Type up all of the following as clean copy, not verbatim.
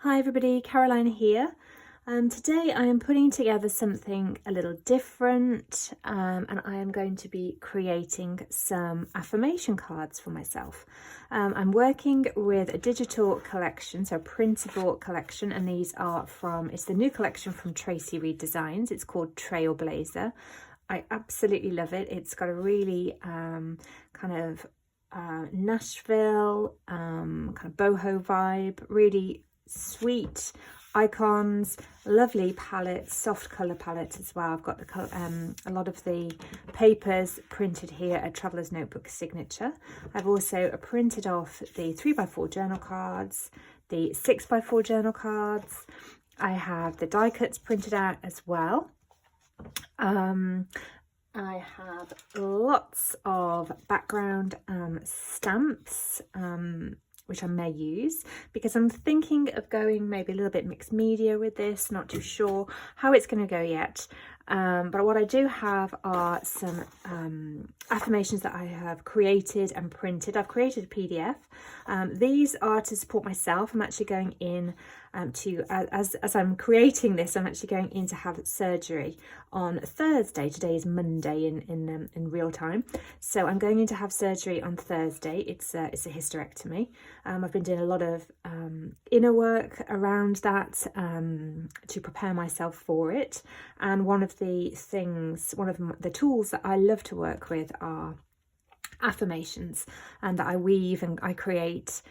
Hi everybody, Caroline here. Today I am putting together something a little different and I am going to be creating some affirmation cards for myself. I'm working with a digital collection, so a printable collection, and these are it's the new collection from Traci Reed Designs. It's called Trailblazer. I absolutely love it. It's got a really kind of Nashville kind of boho vibe, really sweet icons, lovely palettes, soft colour palettes as well. I've got a lot of the papers printed here at Traveller's Notebook Signature. I've also printed off the 3x4 journal cards, the 6x4 journal cards. I have the die cuts printed out as well. I have lots of background stamps which I may use, because I'm thinking of going maybe a little bit mixed media with this. Not too sure how it's going to go yet. But what I do have are some affirmations that I have created and printed. I've created a PDF. These are to support myself. I'm actually going in as I'm creating this, I'm actually going in to have surgery on Thursday. Today is Monday in real time, so I'm going in to have surgery on Thursday. It's a hysterectomy. I've been doing a lot of inner work around that to prepare myself for it, and one of the tools that I love to work with are affirmations, and that I weave and I create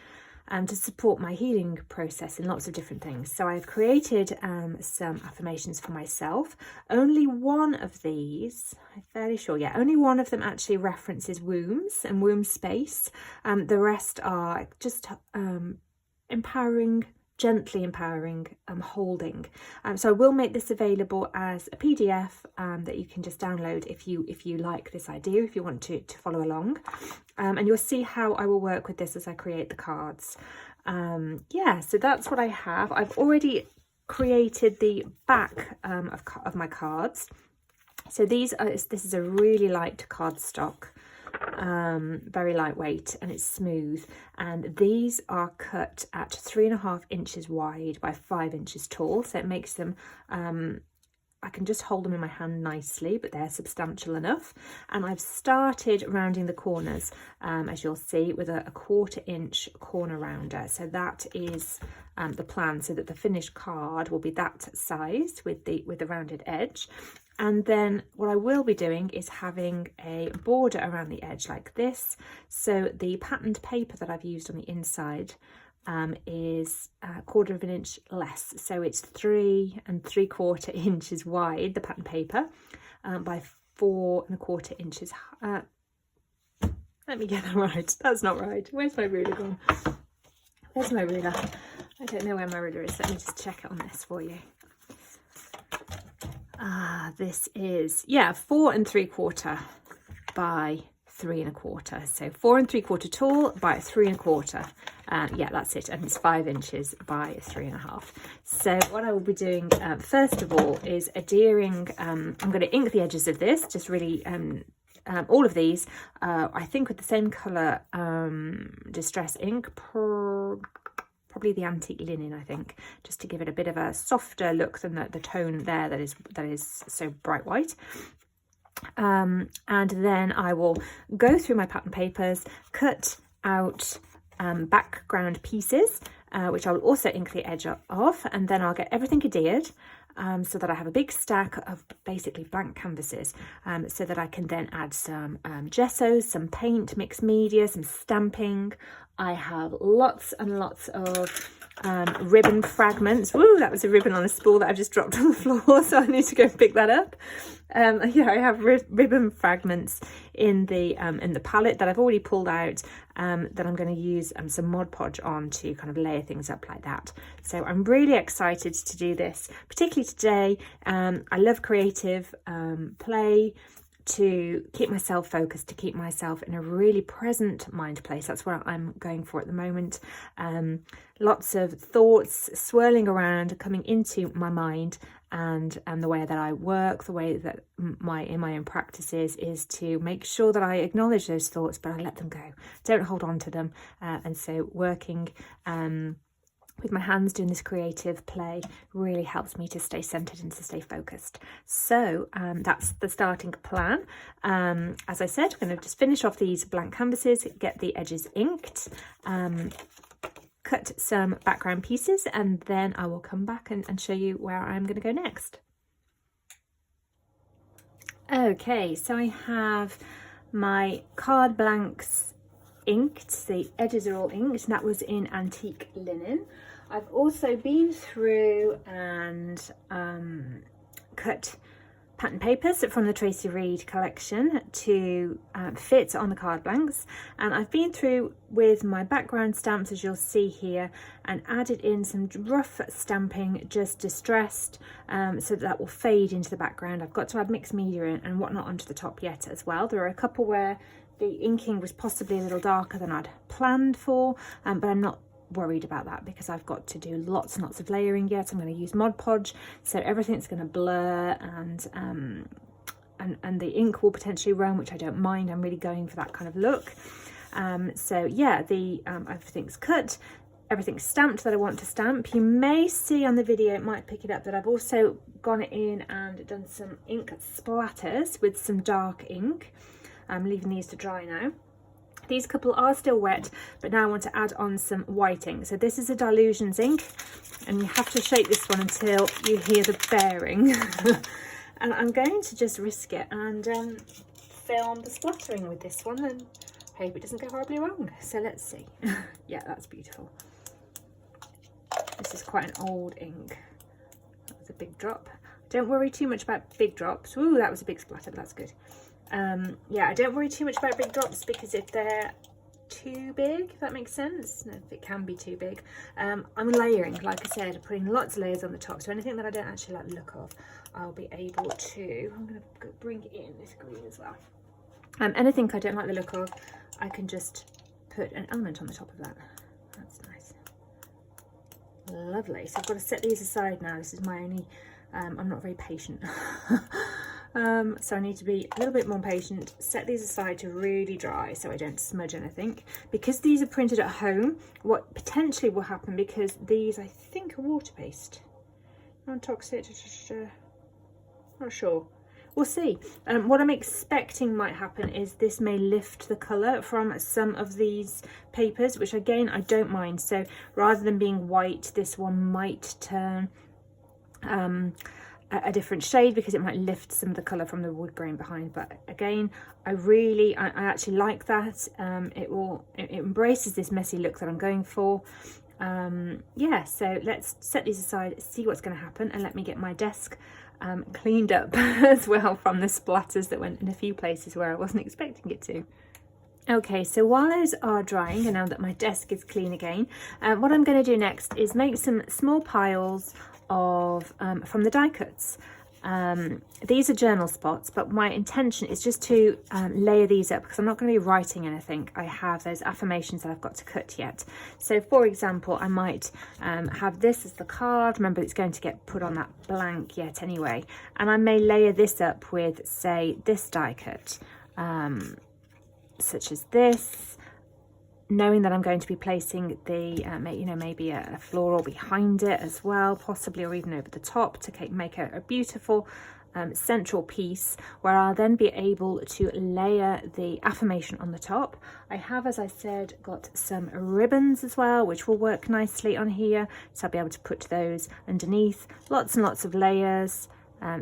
to support my healing process in lots of different things. So I've created some affirmations for myself. Only one of these, I'm fairly sure, only one of them actually references wombs and womb space. The rest are just empowering, gently empowering, holding. So I will make this available as a PDF that you can just download if you like this idea, if you want to follow along. And you'll see how I will work with this as I create the cards. So that's what I have. I've already created the back of my cards. So this is a really light cardstock. Very lightweight, and it's smooth, and these are cut at 3.5 inches wide by 5 inches tall, so it makes them I can just hold them in my hand nicely, but they're substantial enough. And I've started rounding the corners, as you'll see, with a 1/4 inch corner rounder. So that is the plan, so that the finished card will be that size with the rounded edge. And then what I will be doing is having a border around the edge like this. So the patterned paper that I've used on the inside is 1/4 inch less. So it's 3 3/4 inches wide, the patterned paper, by 4 1/4 inches. Let me get that right. That's not right. Where's my ruler gone? Where's my ruler? I don't know where my ruler is. Let me just check it on this for you. This is 4 3/4 by 3 1/4. So 4 3/4 tall by 3 1/4. That's it, and it's 5 inches by 3.5. So what I will be doing first of all is adhering. I'm going to ink the edges of this, just really all of these I think with the same colour distress ink, probably the antique linen, I think, just to give it a bit of a softer look than the tone there that is so bright white. And then I will go through my pattern papers, cut out background pieces, which I will also ink the edge of, and then I'll get everything adhered, so that I have a big stack of basically blank canvases, so that I can then add some gesso, some paint, mixed media, some stamping. I have lots and lots of ribbon fragments. Woo, that was a ribbon on a spool that I've just dropped on the floor, so I need to go pick that up. I have ribbon fragments in the palette that I've already pulled out, that I'm going to use some Mod Podge on to kind of layer things up like that. So I'm really excited to do this, particularly today. I love creative play, to keep myself focused, to keep myself in a really present mind place. That's what I'm going for at the moment. Lots of thoughts swirling around, coming into my mind, and the way that I work, the way that in my own practices is to make sure that I acknowledge those thoughts, but I let them go. Don't hold on to them. And so working with my hands doing this creative play really helps me to stay centered and to stay focused. So that's the starting plan. As I said, I'm going to just finish off these blank canvases, get the edges inked, cut some background pieces, and then I will come back and show you where I'm going to go next. Okay, so I have my card blanks inked, the edges are all inked, and that was in antique linen. I've also been through and cut pattern papers from the Traci Reed collection to fit on the card blanks, and I've been through with my background stamps, as you'll see here, and added in some rough stamping, just distressed, so that will fade into the background. I've got to add mixed media and whatnot onto the top yet as well. There are a couple where the inking was possibly a little darker than I'd planned for, but I'm not worried about that because I've got to do lots and lots of layering yet. I'm going to use Mod Podge, so everything's going to blur, and the ink will potentially run, which I don't mind. I'm really going for that kind of look. So yeah, everything's cut, everything's stamped that I want to stamp. You may see on the video, it might pick it up, that I've also gone in and done some ink splatters with some dark ink. I'm leaving these to dry now. These couple are still wet, but now I want to add on some white ink. So this is a Dilutions ink, and you have to shake this one until you hear the bearing. And I'm going to just risk it and film the splattering with this one and hope it doesn't go horribly wrong. So let's see. Yeah, that's beautiful. This is quite an old ink. That was a big drop. Don't worry too much about big drops. Ooh, that was a big splatter, but that's good. Yeah, I don't worry too much about big drops because if they're too big, if that makes sense, no, if it can be too big, I'm layering, like I said, putting lots of layers on the top, so anything that I don't actually like the look of, I'll be able to, I'm going to bring in this green as well. Anything I don't like the look of, I can just put an element on the top of that. That's nice. Lovely. So I've got to set these aside now. This is my only, I'm not very patient. So I need to be a little bit more patient, set these aside to really dry so I don't smudge anything. Because these are printed at home, what potentially will happen, because these I think are water-based, non-toxic, not sure. We'll see. What I'm expecting might happen is this may lift the colour from some of these papers, which again, I don't mind. So rather than being white, this one might turn a different shade because it might lift some of the colour from the wood grain behind. But again, I actually like that. It embraces this messy look that I'm going for. Yeah, so let's set these aside, see what's going to happen, and let me get my desk cleaned up as well from the splatters that went in a few places where I wasn't expecting it to. Okay, so while those are drying and now that my desk is clean again, what I'm going to do next is make some small piles of from the die cuts. These are journal spots, but my intention is just to layer these up because I'm not going to be writing anything. I have those affirmations that I've got to cut yet. So for example, I might have this as the card. Remember, it's going to get put on that blank yet anyway, and I may layer this up with, say, this die cut, such as this, knowing that I'm going to be placing the maybe a floral behind it as well, possibly, or even over the top to make a beautiful central piece where I'll then be able to layer the affirmation on the top. I have, as I said, got some ribbons as well, which will work nicely on here, so I'll be able to put those underneath. Lots and lots of layers,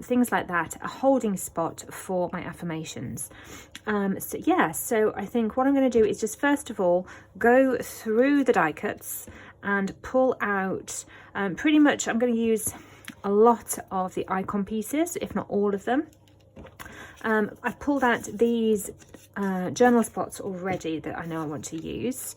things like that, a holding spot for my affirmations. So yeah, so I think what I'm going to do is just first of all go through the die cuts and pull out pretty much, I'm going to use a lot of the icon pieces, if not all of them. I've pulled out these journal spots already that I know I want to use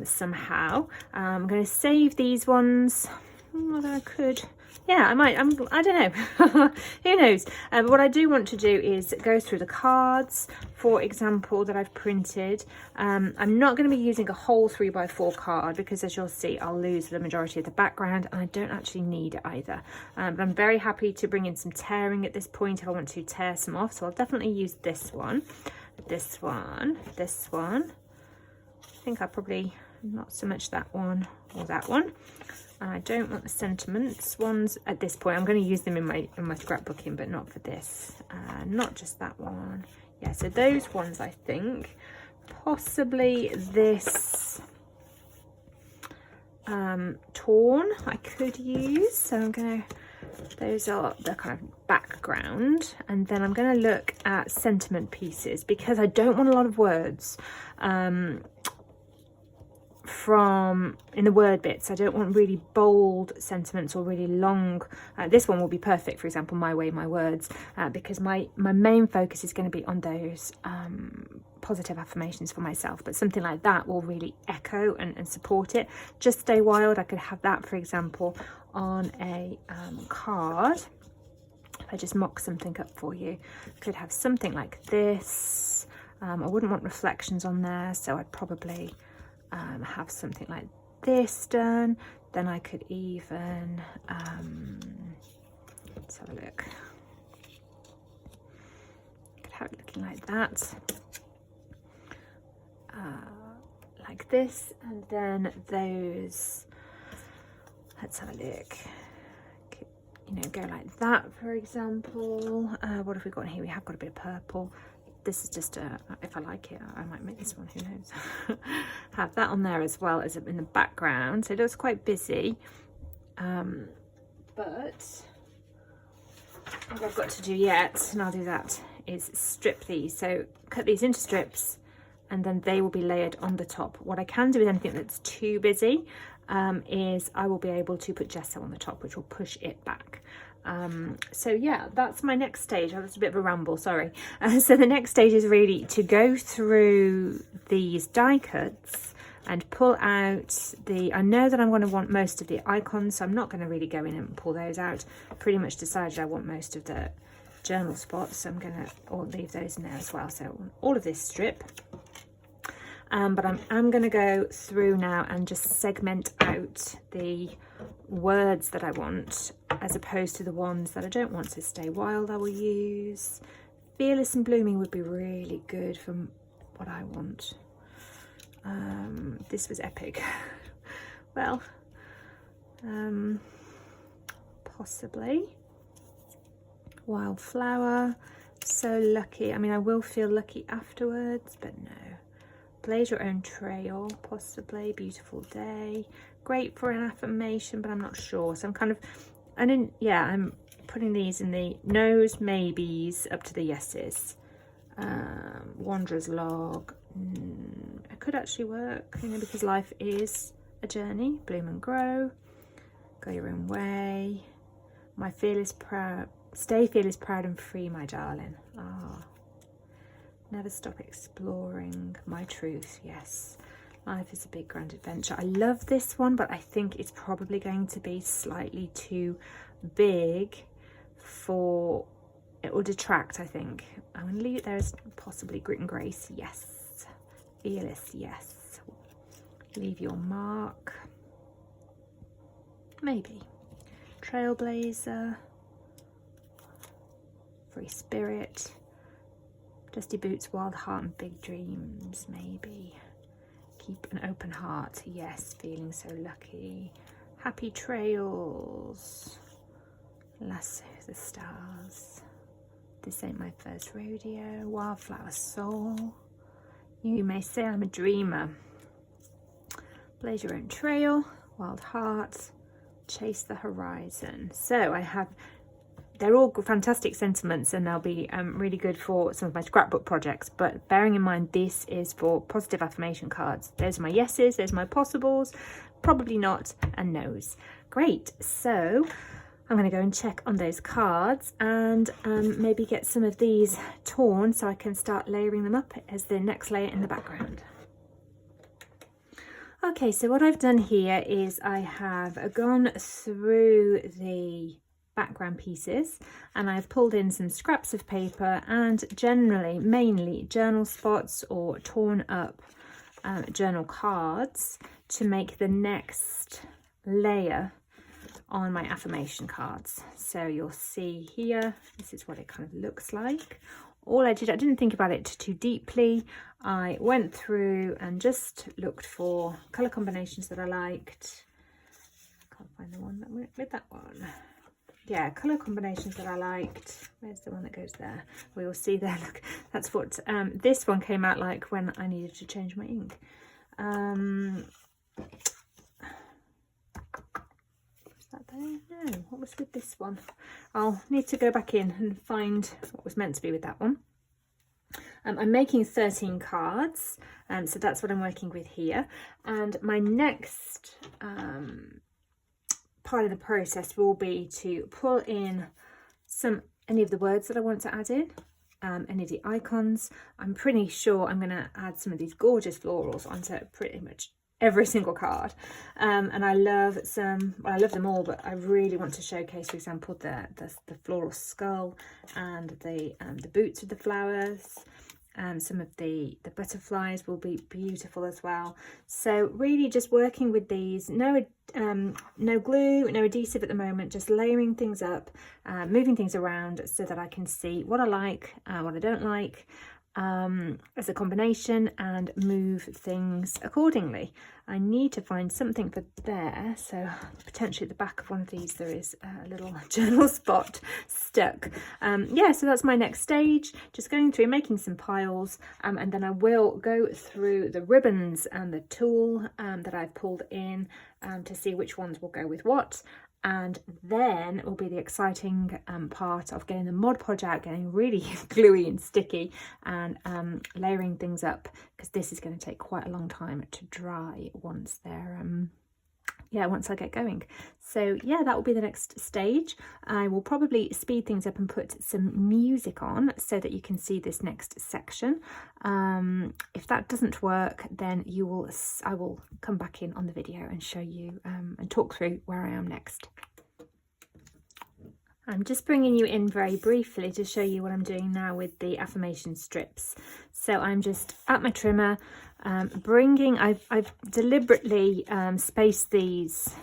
somehow. I'm going to save these ones, although I could, yeah, I might, I don't know, who knows. But what I do want to do is go through the cards, for example, that I've printed. I'm not going to be using a whole 3x4 card because, as you'll see, I'll lose the majority of the background and I don't actually need it either. But I'm very happy to bring in some tearing at this point if I want to tear some off. So I'll definitely use this one, this one, this one. I think I probably, not so much that one or that one. and I don't want the sentiments ones at this point. I'm going to use them in my scrapbooking, but not for this. Not just that one. Yeah, so those ones, I think. Possibly this torn I could use. So I'm going to, those are the kind of background, and then I'm going to look at sentiment pieces because I don't want a lot of words from in the word bits. I don't want really bold sentiments or really long. This one will be perfect, for example, my way, my words, because my main focus is going to be on those positive affirmations for myself, but something like that will really echo and support it. Just stay wild, I could have that, for example, on a card. If I just mock something up for you, I could have something like this. I wouldn't want reflections on there, so I'd probably have something like this done. Then I could even let's have a look. Could have it looking like that, like this, and then those. Let's have a look. Could, you know, go like that, for example. What have we got here? We have got a bit of purple. This is just if I like it, I might make this one, who knows. Have that on there as well as in the background, so it looks quite busy, but what I've got to do yet, and I'll do that, is strip these. So cut these into strips, and then they will be layered on the top. What I can do with anything that's too busy is I will be able to put gesso on the top, which will push it back. So yeah, that's my next stage. Oh, that's a bit of a ramble, sorry. So the next stage is really to go through these die cuts and pull out I know that I'm going to want most of the icons, so I'm not going to really go in and pull those out. Pretty much decided I want most of the journal spots, so I'm going to leave those in there as well. So all of this strip. But I'm going to go through now and just segment out the words that I want as opposed to the ones that I don't want. So stay wild I will use. Fearless and blooming would be really good for what I want. This was epic. Well, possibly. Wildflower. So lucky. I mean, I will feel lucky afterwards, but no. Blaze your own trail, possibly. Beautiful day. Great for an affirmation, but I'm not sure. So I'm kind of, I'm putting these in the no's, maybes, up to the yeses. Wanderer's log. It could actually work, you know, because life is a journey. Bloom and grow. Go your own way. My fearless, proud. Stay fearless, proud and free, my darling. Never stop exploring my truth. Yes, life is a big grand adventure. I love this one, but I think it's probably going to be slightly too big for it will detract. I think I'm going to leave it there as possibly grit and grace. Yes, fearless. Yes, leave your mark. Maybe trailblazer, free spirit. Dusty boots, wild heart and big dreams, maybe. Keep an open heart, yes, feeling so lucky. Happy trails. Lasso the stars. This ain't my first rodeo. Wildflower soul. You may say I'm a dreamer. Blaze your own trail. Wild heart. Chase the horizon. So I have, they're all fantastic sentiments and they'll be really good for some of my scrapbook projects, but bearing in mind this is for positive affirmation cards. Those are my yeses, there's my possibles, probably not, and no's. Great, so I'm going to go and check on those cards and maybe get some of these torn so I can start layering them up as the next layer in the background. Okay, so what I've done here is I have gone through the background pieces and I've pulled in some scraps of paper and generally mainly journal spots or torn up journal cards to make the next layer on my affirmation cards. So you'll see here, this is what it kind of looks like. All I didn't think about it too deeply. I went through and just looked for colour combinations that I liked. I can't the one that went with that one. Yeah, colour combinations that I liked. Where's the one that goes there? We will see there. Look, that's what this one came out like when I needed to change my ink. Was that there? No, what was with this one? I'll need to go back in and find what was meant to be with that one. I'm making 13 cards, so that's what I'm working with here. And my next part of the process will be to pull in any of the words that I want to add in, any of the icons. I'm pretty sure I'm going to add some of these gorgeous florals onto pretty much every single card, and I love I love them all, but I really want to showcase, for example, the floral skull and the boots with the flowers. Some of the butterflies will be beautiful as well. So really just working with these, no glue, no adhesive at the moment, just layering things up, moving things around so that I can see what I like, what I don't like as a combination, and move things accordingly. I need to find something for there, so potentially at the back of one of these there is a little journal spot stuck. Yeah, so that's my next stage, just going through making some piles, and then I will go through the ribbons and the tulle that I've pulled in to see which ones will go with what. And then it will be the exciting part of getting the Mod Podge out, getting really gluey and sticky, and layering things up, because this is going to take quite a long time to dry once they're once I get going. So yeah, that will be the next stage. I will probably speed things up and put some music on so that you can see this next section. If that doesn't work, then I will come back in on the video and show you and talk through where I am next. I'm just bringing you in very briefly to show you what I'm doing now with the affirmation strips. So I'm just at my trimmer, I've deliberately spaced these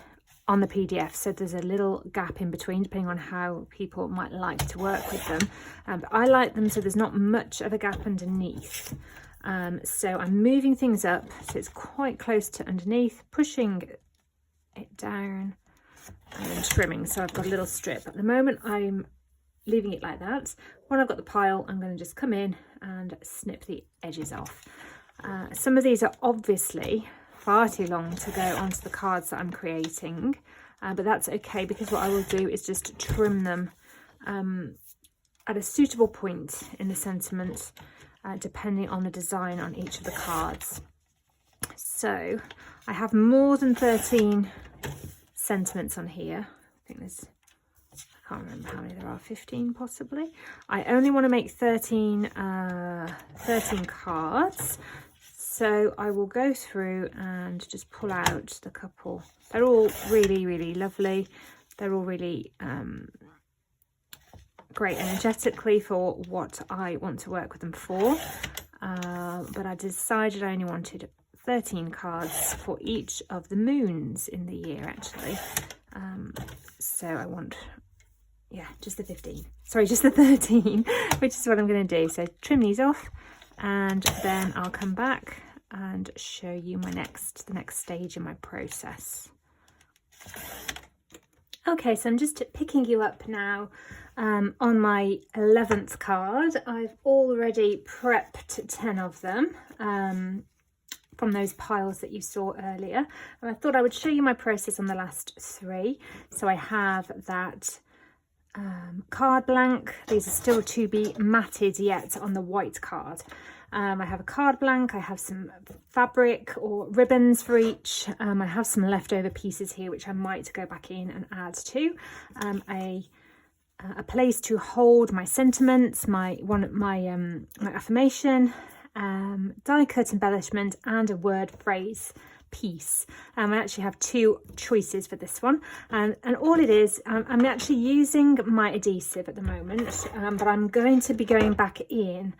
on the PDF, so there's a little gap in between depending on how people might like to work with them. But I like them so there's not much of a gap underneath. So I'm moving things up so it's quite close to underneath, pushing it down and then trimming. So I've got a little strip. At the moment I'm leaving it like that. When I've got the pile, I'm going to just come in and snip the edges off. Some of these are obviously far too long to go onto the cards that I'm creating, but that's okay, because what I will do is just trim them at a suitable point in the sentiment, depending on the design on each of the cards. So I have more than 13 sentiments on here. I think there's, I can't remember how many there are, 15 possibly. I only want to make 13 cards. So I will go through and just pull out the couple. They're all really, really lovely. They're all really great energetically for what I want to work with them for. But I decided I only wanted 13 cards for each of the moons in the year, actually. So I want, yeah, just the 15. Sorry, just the 13, which is what I'm going to do. So trim these off, and then I'll come back and show you the next stage in my process. Okay, so I'm just picking you up now on my 11th card. I've already prepped 10 of them from those piles that you saw earlier, and I thought I would show you my process on the last 3. So I have that card blank. These are still to be matted yet on the white card. I have a card blank, I have some fabric or ribbons for each, I have some leftover pieces here which I might go back in and add to, a place to hold my sentiments, my affirmation, die cut embellishment, and a word phrase piece. I actually have 2 choices for this one, and all it is, I'm actually using my adhesive at the moment, but I'm going to be going back in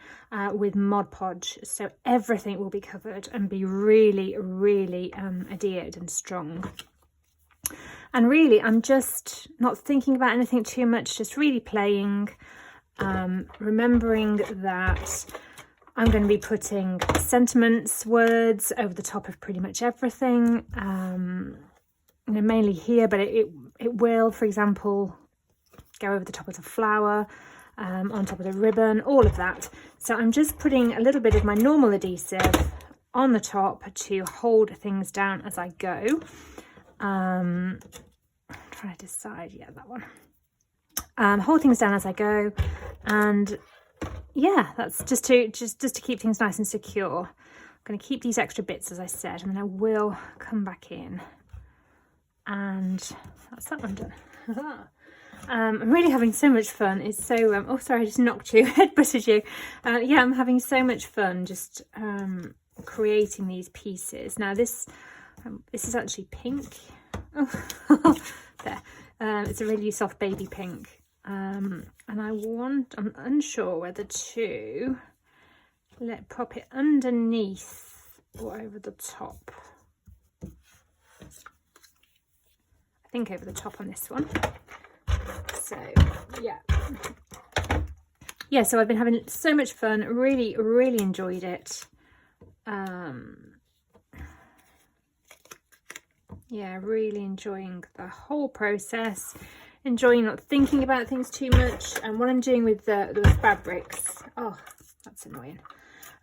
with Mod Podge, so everything will be covered and be really, really adhered and strong. And really, I'm just not thinking about anything too much, just really playing, remembering that I'm going to be putting sentiments, words over the top of pretty much everything, mainly here, but it will, for example, go over the top of the flower, on top of the ribbon, all of that. So I'm just putting a little bit of my normal adhesive on the top to hold things down as I go. I'm trying to decide, yeah, that one. Hold things down as I go, and yeah, that's just to keep things nice and secure. I'm going to keep these extra bits, as I said, and then I will come back in, and that's that one done. I'm really having so much fun. It's so oh sorry, I just knocked you, headbutted you. Yeah, I'm having so much fun just creating these pieces. Now this is actually pink. Oh, there. It's a really soft baby pink, and I'm unsure whether to pop it underneath or over the top. I think over the top on this one. So yeah, so I've been having so much fun, really enjoyed it. Yeah, really enjoying the whole process, enjoying not thinking about things too much. And what I'm doing with the fabrics, oh, that's annoying.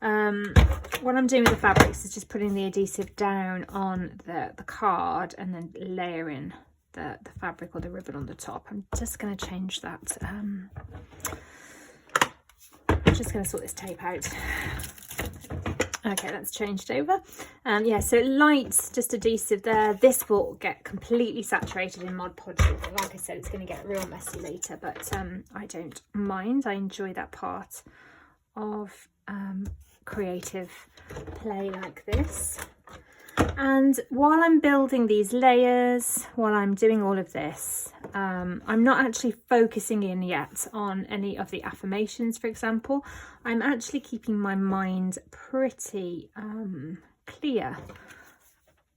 What I'm doing with the fabrics is just putting the adhesive down on the card and then layering the fabric or the ribbon on the top. I'm just going to change that. I'm just going to sort this tape out. Okay, that's changed over. Yeah, so light, just adhesive there. This will get completely saturated in Mod Podge. Like I said, it's going to get real messy later, but I don't mind. I enjoy that part of creative play like this. And while I'm building these layers, while I'm doing all of this, I'm not actually focusing in yet on any of the affirmations, for example. I'm actually keeping my mind pretty clear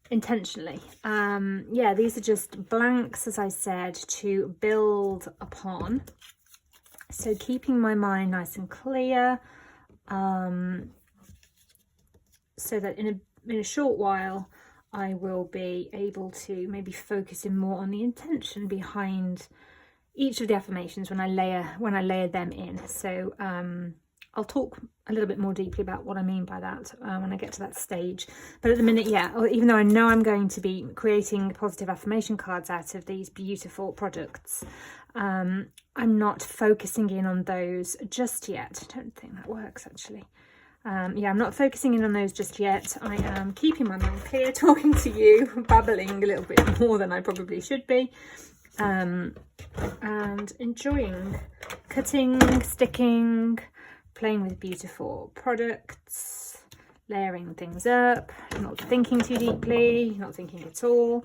intentionally. Yeah, these are just blanks, as I said, to build upon. So keeping my mind nice and clear, so that in a short while I will be able to maybe focus in more on the intention behind each of the affirmations when I layer them in. So I'll talk a little bit more deeply about what I mean by that when I get to that stage. But at the minute, yeah, even though I know I'm going to be creating positive affirmation cards out of these beautiful products, I'm not focusing in on those just yet. I don't think that works actually. Yeah, I'm not focusing in on those just yet. I am keeping my mind clear, talking to you, babbling a little bit more than I probably should be, and enjoying cutting, sticking, playing with beautiful products, layering things up, not thinking too deeply, not thinking at all,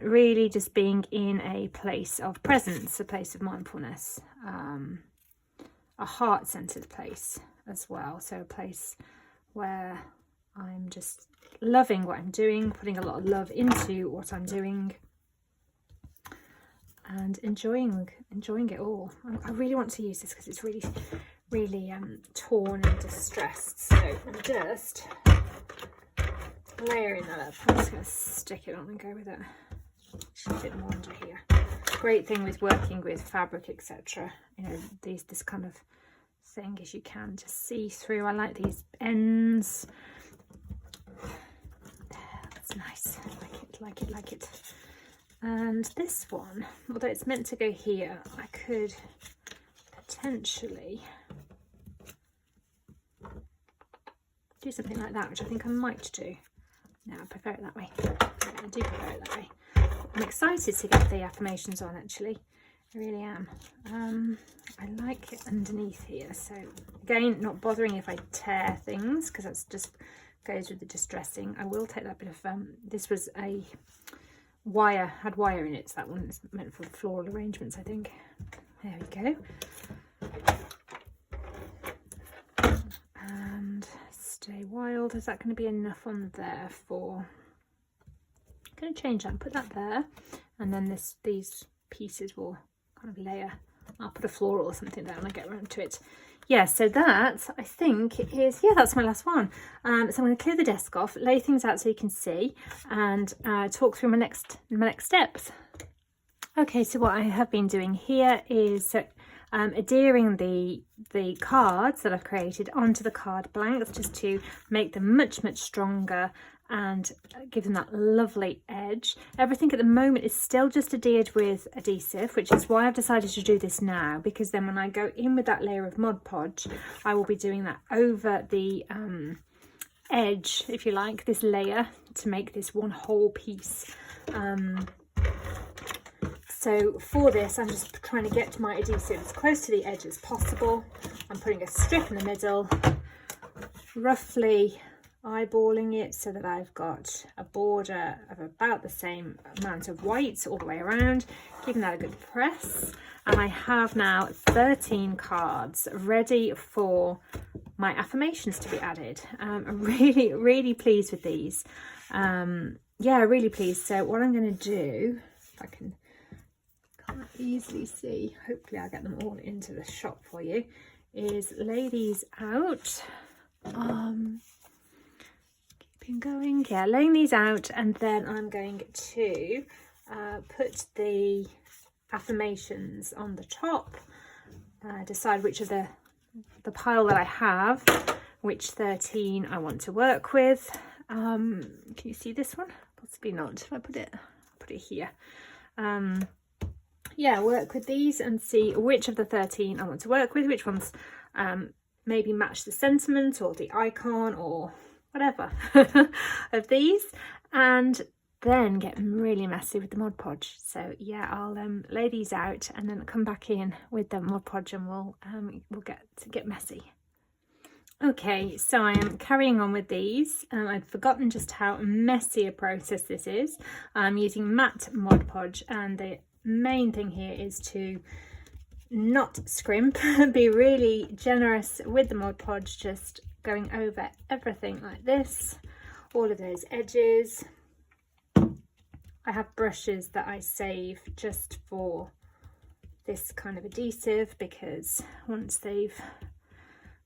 really just being in a place of presence, a place of mindfulness, a heart-centered place as well. So a place where I'm just loving what I'm doing, putting a lot of love into what I'm doing, and enjoying it all. I really want to use this because it's really torn and distressed. So I'm just layering that up. I'm just going to stick it on and go with it. Just a bit more under here. Great thing with working with fabric, etc. You know, this kind of thing is you can just see through. I like these ends. That's nice. Like it. And this one, although it's meant to go here, I could potentially do something like that, which I think I might do. No, I prefer it that way. I do prefer it that way. I'm excited to get the affirmations on, actually. I really am. I like it underneath here. So again, not bothering if I tear things, because that's just goes with the distressing. I will take that bit of this was a wire, had wire in it, so that one is meant for floral arrangements, I think. There we go. And stay wild. Is that going to be enough on there for? I'm going to change that and put that there, and then these pieces will kind of layer. I'll put a floral or something there when I get around to it. Yeah, so that I think is, yeah, that's my last one. So I'm going to clear the desk off, lay things out so you can see, and talk through my next steps. Okay, so what I have been doing here is adhering the cards that I've created onto the card blanks, just to make them much stronger and give them that lovely edge. Everything at the moment is still just adhered with adhesive, which is why I've decided to do this now, because then when I go in with that layer of Mod Podge, I will be doing that over the edge, if you like, this layer, to make this one whole piece. So for this, I'm just trying to get my adhesive as close to the edge as possible. I'm putting a strip in the middle, roughly eyeballing it so that I've got a border of about the same amount of white all the way around, giving that a good press. And I have now 13 cards ready for my affirmations to be added. I'm really pleased with these. Yeah, really pleased. So what I'm going to do, if I can't easily see, hopefully I'll get them all into the shot for you, is lay these out. Keeping going, yeah, laying these out, and then I'm going to put the affirmations on the top, decide which of the pile that I have, which 13 I want to work with. Can you see this one? Possibly not. If I put it here. Yeah, work with these and see which of the 13 I want to work with, which ones maybe match the sentiment or the icon or whatever of these, and then get really messy with the Mod Podge. So yeah, I'll lay these out and then come back in with the Mod Podge, and we'll get messy. Okay, so I am carrying on with these. I'd forgotten just how messy a process this is. I'm using matte Mod Podge, and the main thing here is to not scrimp, be really generous with the Mod Podge, just going over everything like this, all of those edges. I have brushes that I save just for this kind of adhesive, because once they've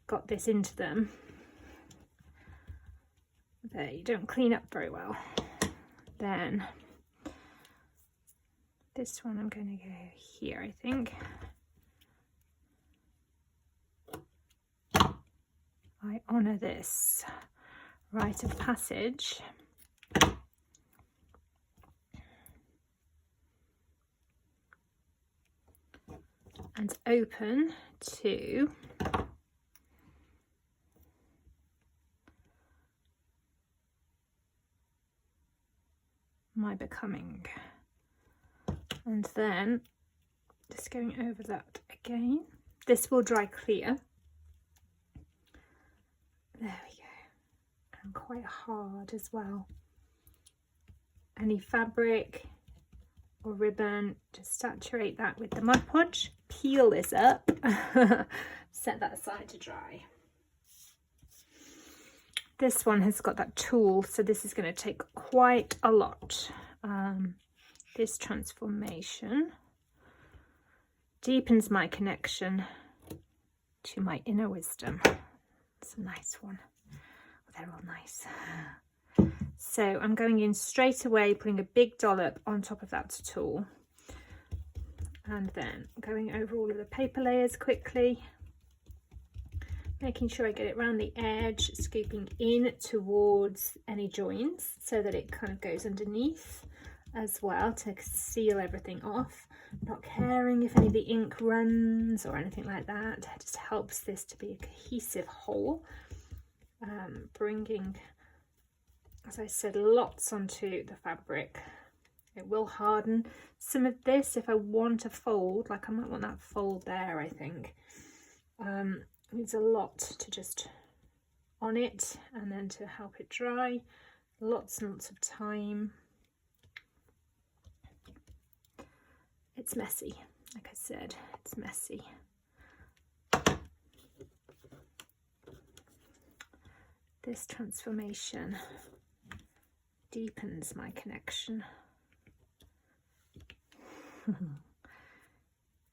got this into them, they don't clean up very well. Then this one I'm going to go here, I think. I honour this rite of passage. And open to my becoming. And then just going over that again. This will dry clear. There we go. And quite hard as well. Any fabric or ribbon, just saturate that with the Mod Podge, peel this up, set that aside to dry. This one has got that tool, so this is going to take quite a lot. This transformation deepens my connection to my inner wisdom. It's a nice one. They're all nice. So I'm going in straight away, putting a big dollop on top of that tool, and then going over all of the paper layers quickly, making sure I get it around the edge, scooping in towards any joins so that it kind of goes underneath as well to seal everything off. Not caring if any of the ink runs or anything like that. It just helps this to be a cohesive whole. Bringing, as I said, lots onto the fabric. It will harden. Some of this, if I want a fold, like I might want that fold there, I think. Needs a lot to just on it, and then to help it dry. Lots and lots of time. It's messy, like I said, it's messy. This transformation deepens my connection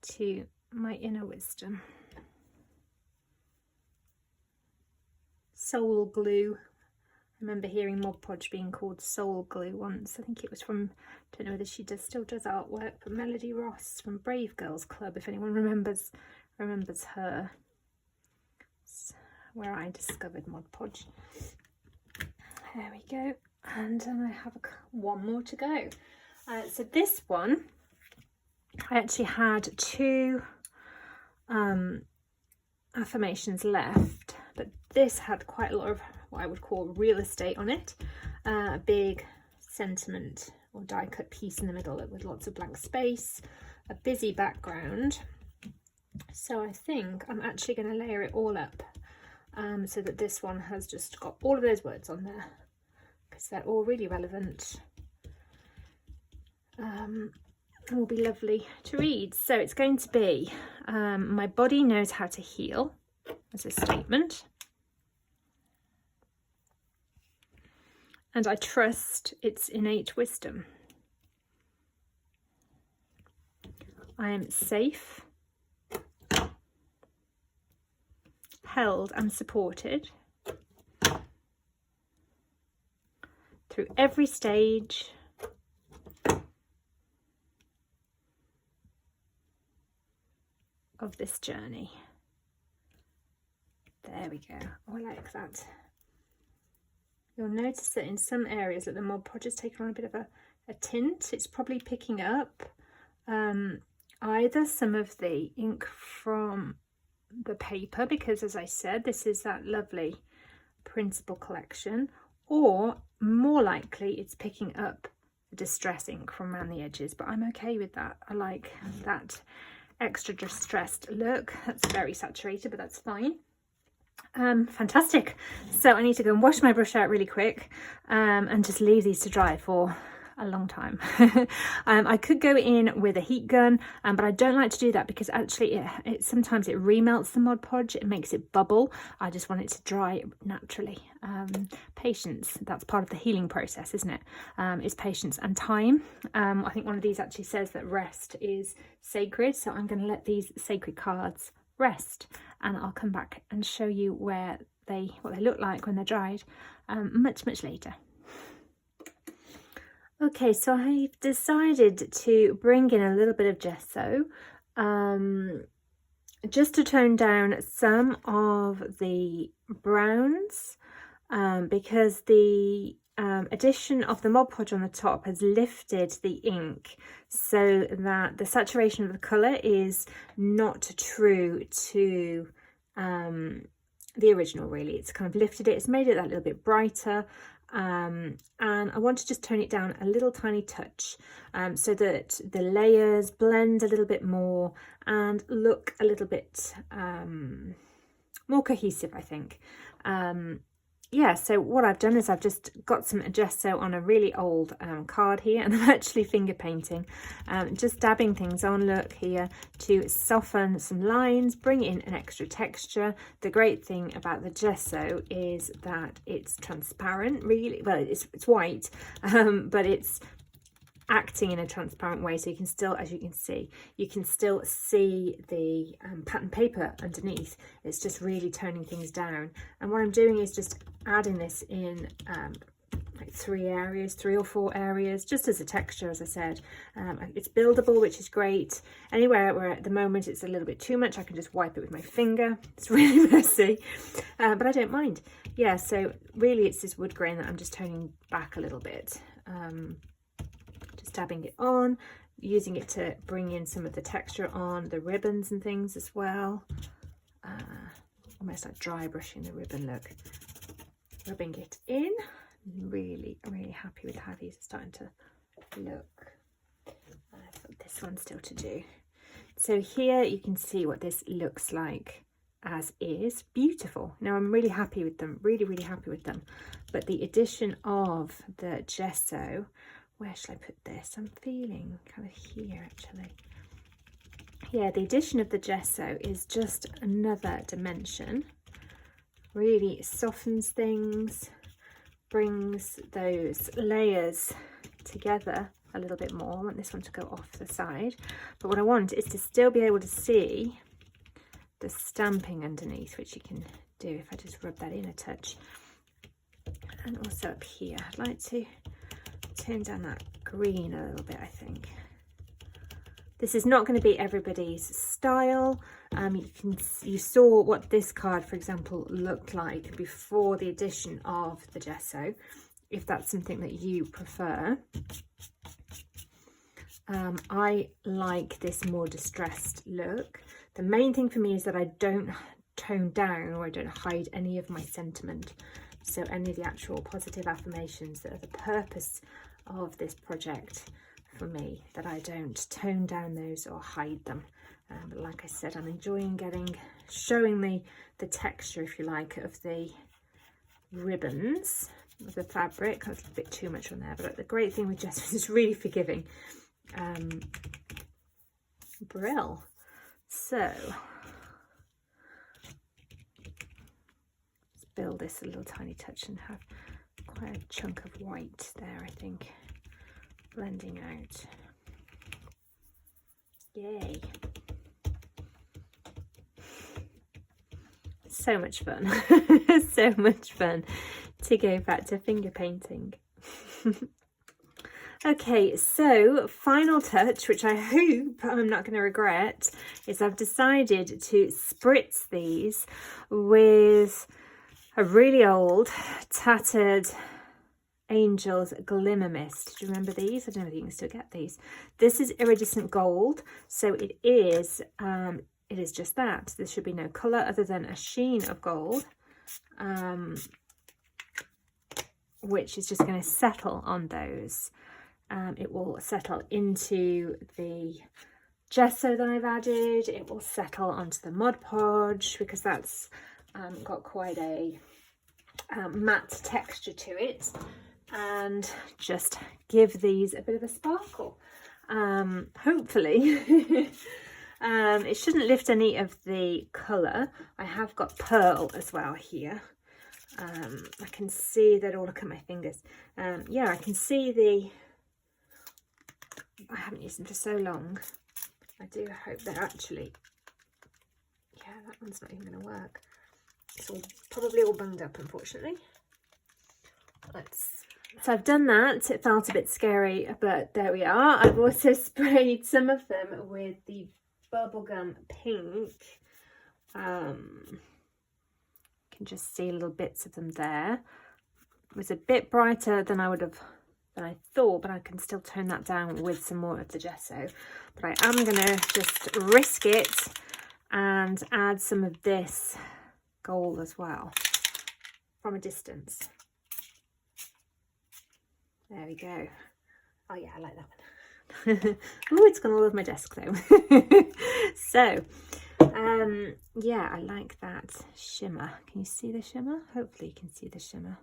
to my inner wisdom. Soul glue remember hearing Mod Podge being called soul glue once. I think it was from, I don't know whether she still does artwork, but Melody Ross from Brave Girls Club, if anyone remembers her. It's where I discovered Mod Podge. There we go, and then I have one more to go. So this one, I actually had 2 affirmations left, but this had quite a lot of what I would call real estate on it. A big sentiment or die cut piece in the middle with lots of blank space, a busy background. So I think I'm actually going to layer it all up so that this one has just got all of those words on there, because they're all really relevant. It will be lovely to read. So it's going to be my body knows how to heal as a statement, and I trust its innate wisdom. I am safe, held and supported through every stage of this journey. There we go. Oh, I like that. You'll notice that in some areas that the Mod Podge has taken on a bit of a tint. It's probably picking up either some of the ink from the paper, because as I said, this is that lovely Principle collection, or more likely it's picking up the distress ink from around the edges, but I'm okay with that. I like that extra distressed look. That's very saturated, but that's fine. Fantastic. So I need to go and wash my brush out really quick and just leave these to dry for a long time. I could go in with a heat gun, but I don't like to do that because actually it sometimes it remelts the Mod Podge. It makes it bubble. I just want it to dry naturally. Patience, that's part of the healing process, isn't it? Is patience and time. I think one of these actually says that rest is sacred, so I'm going to let these sacred cards rest, and I'll come back and show you what they look like when they're dried much later. Okay, so I've decided to bring in a little bit of gesso just to tone down some of the browns, because the addition of the Mod Podge on the top has lifted the ink so that the saturation of the colour is not true to the original, really. It's kind of lifted it, it's made it that little bit brighter. And I want to just tone it down a little tiny touch so that the layers blend a little bit more and look a little bit more cohesive, I think. Yeah, so what I've done is I've just got some gesso on a really old card here, and I'm actually finger painting, just dabbing things on, look here, to soften some lines, bring in an extra texture. The great thing about the gesso is that it's transparent, really. Well, it's white, but it's acting in a transparent way, so you can still, as you can see, the pattern paper underneath. It's just really toning things down, and what I'm doing is just adding this in like 3 or 4 areas, just as a texture, as I said. It's buildable, which is great. Anywhere where at the moment it's a little bit too much, I can just wipe it with my finger. It's really messy, but I don't mind. Yeah, so really it's this wood grain that I'm just toning back a little bit. Just dabbing it on, using it to bring in some of the texture on the ribbons and things as well. Almost like dry brushing the ribbon, look. Rubbing it in. Really happy with how these are starting to look. I've got this one still to do. So here you can see what this looks like as is. Beautiful. Now I'm really happy with them, really happy with them. But the addition of the gesso, where shall I put this? I'm feeling kind of here actually. Yeah, the addition of the gesso is just another dimension. Really softens things, brings those layers together a little bit more. I want this one to go off the side, but what I want is to still be able to see the stamping underneath, which you can do if I just rub that in a touch. And also up here, I'd like to turn down that green a little bit, I think. This is not going to be everybody's style. You saw what this card, for example, looked like before the addition of the gesso, if that's something that you prefer. I like this more distressed look. The main thing for me is that I don't tone down or I don't hide any of my sentiment. So any of the actual positive affirmations that are the purpose of this project for me, that I don't tone down those or hide them. But like I said, I'm enjoying showing the texture, if you like, of the ribbons, of the fabric. That's a bit too much on there, but the great thing with gesso is it's really forgiving. Brill. So let's build this a little tiny touch and have quite a chunk of white there, I think, blending out. Yay. So much fun. So much fun to go back to finger painting. Okay, so final touch, which I hope I'm not going to regret, is I've decided to spritz these with a really old, tattered Angel's Glimmer Mist. Do you remember these? I don't know if you can still get these. This is iridescent gold, so it is just that. There should be no colour other than a sheen of gold, which is just going to settle on those. It will settle into the gesso that I've added. It will settle onto the Mod Podge because that's got quite a matte texture to it, and just give these a bit of a sparkle. Hopefully. It shouldn't lift any of the colour. I have got pearl as well here. I can see that. Oh, look at my fingers. Yeah, I can see I haven't used them for so long. I do hope they're actually, yeah, that one's not even going to work. It's probably all bunged up, unfortunately. So I've done that. It felt a bit scary, but there we are. I've also sprayed some of them with the bubblegum pink. You can just see little bits of them there. It was a bit brighter than I thought, but I can still tone that down with some more of the gesso. But I am going to just risk it and add some of this gold as well from a distance. There we go. Oh yeah, I like that one. Oh, it's gone all over my desk though. So yeah, I like that shimmer. Can you see the shimmer? Hopefully you can see the shimmer.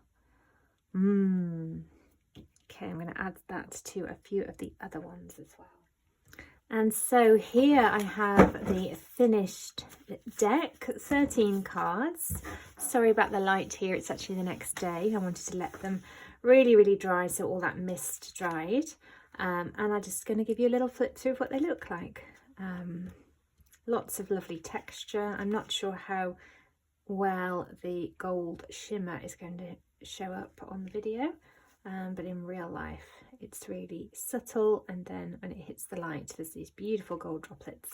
Okay, I'm going to add that to a few of the other ones as well. And so here I have the finished deck, 13 cards. Sorry about the light here, it's actually the next day. I wanted to let them really, really dry so all that mist dried. And I'm just going to give you a little flip through of what they look like. Lots of lovely texture. I'm not sure how well the gold shimmer is going to show up on the video. But in real life it's really subtle, and then when it hits the light there's these beautiful gold droplets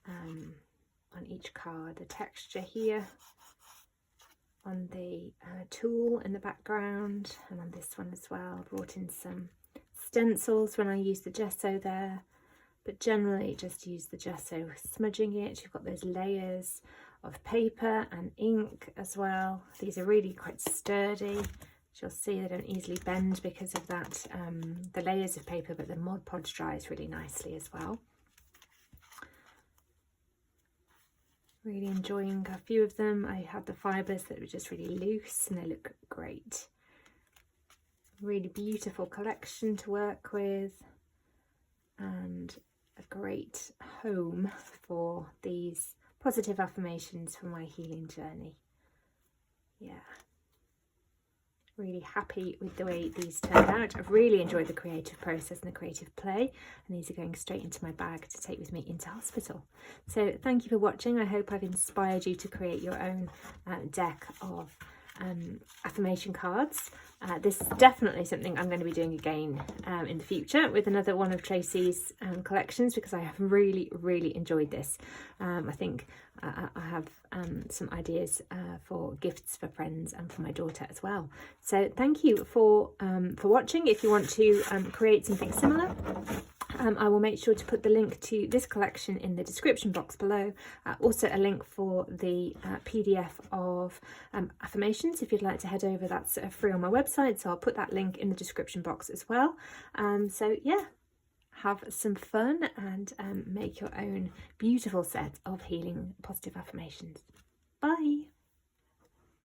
on each card. The texture here on the tool in the background, and on this one as well. I brought in some stencils when I used the gesso there, but generally just use the gesso smudging it. You've got those layers of paper and ink as well. These are really quite sturdy. You'll see they don't easily bend because of that, the layers of paper, but the Mod Podge dries really nicely as well. Really enjoying a few of them. I had the fibres that were just really loose and they look great. Really beautiful collection to work with, and a great home for these positive affirmations for my healing journey. Yeah. Really happy with the way these turned out. I've really enjoyed the creative process and the creative play, and these are going straight into my bag to take with me into hospital. So thank you for watching. I hope I've inspired you to create your own deck of affirmation cards. This is definitely something I'm going to be doing again in the future with another one of Traci's collections, because I have really enjoyed this. I think I have some ideas for gifts for friends and for my daughter as well. So thank you for watching. If you want to create something similar, I will make sure to put the link to this collection in the description box below. Also a link for the PDF of affirmations if you'd like to head over. That's free on my website, so I'll put that link in the description box as well. So yeah, have some fun and make your own beautiful set of healing positive affirmations. Bye.